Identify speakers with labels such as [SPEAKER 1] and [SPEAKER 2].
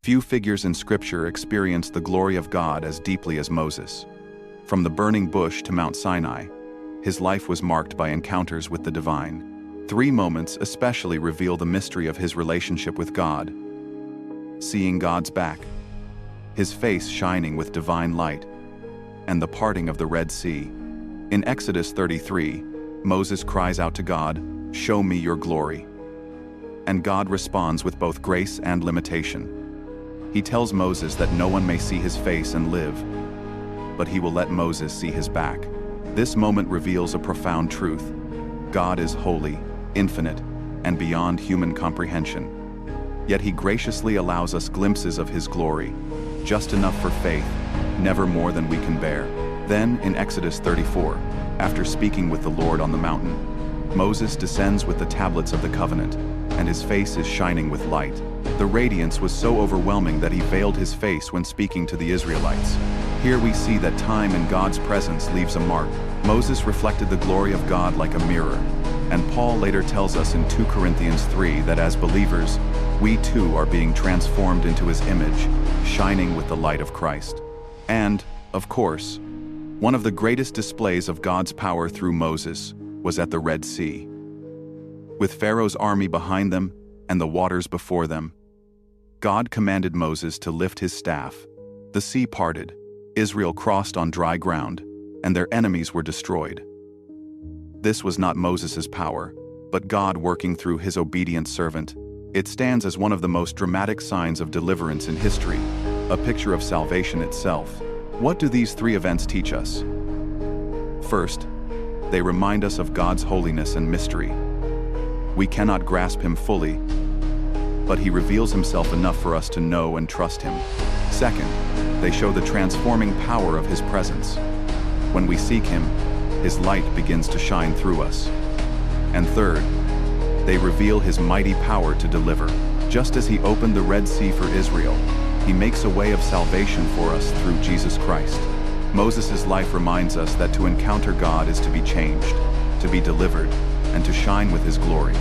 [SPEAKER 1] Few figures in Scripture experience the glory of God as deeply as Moses. From the burning bush to Mount Sinai, his life was marked by encounters with the divine. 3 moments especially reveal the mystery of his relationship with God. Seeing God's back, his face shining with divine light, and the parting of the Red Sea. In Exodus 33, Moses cries out to God, "Show me your glory." And God responds with both grace and limitation. He tells Moses that no one may see his face and live, but he will let Moses see his back. This moment reveals a profound truth. God is holy, infinite, and beyond human comprehension. Yet he graciously allows us glimpses of his glory, just enough for faith, never more than we can bear. Then, in Exodus 34, after speaking with the Lord on the mountain, Moses descends with the tablets of the covenant, and his face is shining with light. The radiance was so overwhelming that he veiled his face when speaking to the Israelites. Here we see that time in God's presence leaves a mark. Moses reflected the glory of God like a mirror, and Paul later tells us in 2 Corinthians 3 that as believers, we too are being transformed into his image, shining with the light of Christ. And, of course, one of the greatest displays of God's power through Moses was at the Red Sea. With Pharaoh's army behind them and the waters before them, God commanded Moses to lift his staff. The sea parted, Israel crossed on dry ground, and their enemies were destroyed. This was not Moses' power, but God working through his obedient servant. It stands as one of the most dramatic signs of deliverance in history, a picture of salvation itself. What do these 3 events teach us? First, they remind us of God's holiness and mystery. We cannot grasp him fully, but he reveals himself enough for us to know and trust him. Second, they show the transforming power of his presence. When we seek him, his light begins to shine through us. And third, they reveal his mighty power to deliver. Just as he opened the Red Sea for Israel, he makes a way of salvation for us through Jesus Christ. Moses' life reminds us that to encounter God is to be changed, to be delivered, and to shine with his glory.